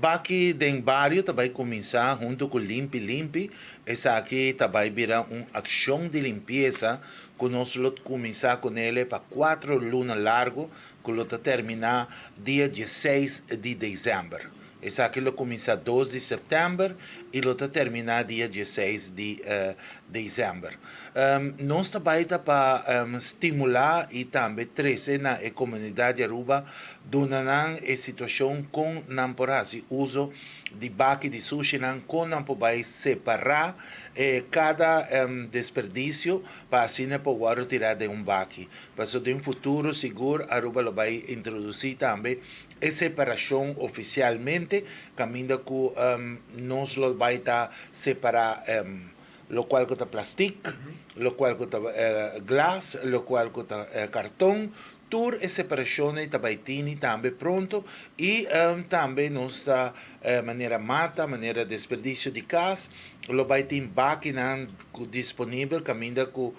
baki den barrio também começar junto com Limpi Limpi. Essa aqui também vira uma ação de limpeza que nós vamos começar com ele para 4 lunas largo, que vamos terminar dia 16 de dezembro. Essa aqui começa 12 de setembro e vamos terminar dia 16 de dezembro. Nós também para estimular e também trazer na comunidade Aruba donando a situação com não por uso de baki de sushi com não vai separar cada desperdício para assim poder tirar de baki. Para de um futuro seguro Aruba vai introduzir também a separação oficialmente, caminho que nós vai separar lo qual que plástico, lo qual que glass, lo qual que cartão, tour e separazione tabaitini tambe pronto e tambe nossa maneira mata, maneira desperdício de gas, lo baitin máquina disponível, caminda com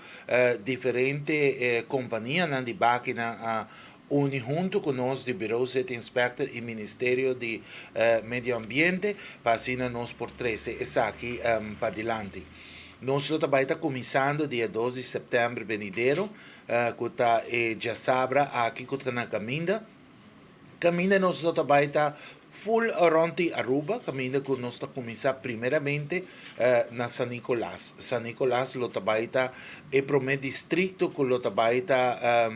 diferente companhia de máquina uni junto com nós de Bureau City Inspector e Ministério de Medio Ambiente para assim nós por 13 essa aqui para adiante. Nós também está começando dia 12 de setembro venidero, que está já sabra aqui que está na caminda. Caminda nós também está full around Aruba, caminda que nós está começando primeiramente na San Nicolás. San Nicolás lo também está é para o distrito que lo também está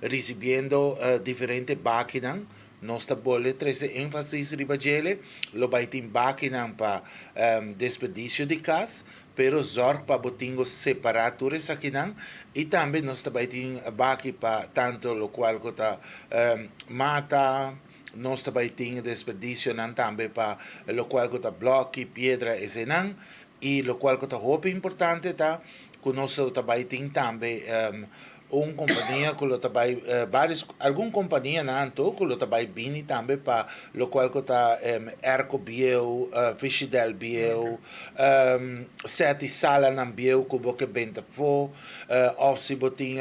recebendo diferentes máquinas. Nós estamos trazer ênfase ribagele, lo vai ter máquina para desperdício de gás, pero zorg para botingo separadores aqui não, e também nós também tem baki para tanto lo qual que mata, nós também tem desperdício não também para lo qual que bloque, pedra e senão, e lo qual que roupa importante tá, que nós também tem também uma companhia que também várias alguma companhia nanto que também bini também para lo qual que tá Erco Bio, Fischidel Bio, sete sala nan bio que boque benta fo, of se botin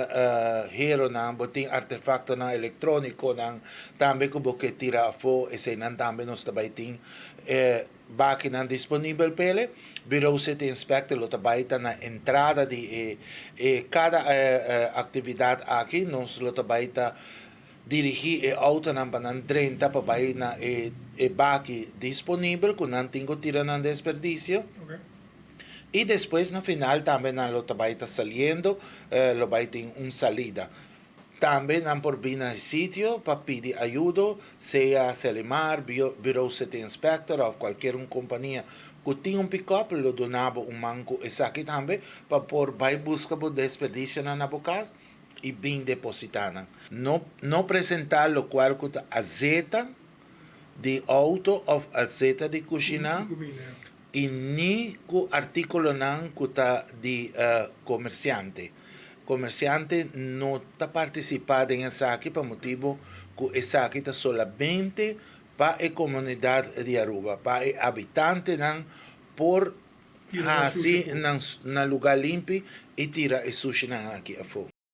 hero nan botin artefacto nan eletrônico nan também que boque tira fo e se nan também nós também tem máquina disponível pele. Bureau City Inspector lo também na entrada de cada atividade aqui nós lo também dirigir a auto na banan 30 para vai na baki disponível que não tenho tira na desperdício. Okay. E depois no final também lo também saliendo lo vai ter uma salida. Também não por vir no sítio para pedir ajuda, seja Selimar, Bureau City Inspector ou qualquer companhia que tinha pick-up, lo donava manco essa aqui também para por vai buscar o desperdício na casa e bem depositar. Não apresentar o qual que azeite de auto ou azeite de cozinha e nem com artículo não que de comerciante. Comerciante não está participando nessa aqui por motivo que essa aqui está solamente para a comunidade de Aruba, para os habitantes não por assim na lugar limpo e tira o sushi aqui a fora.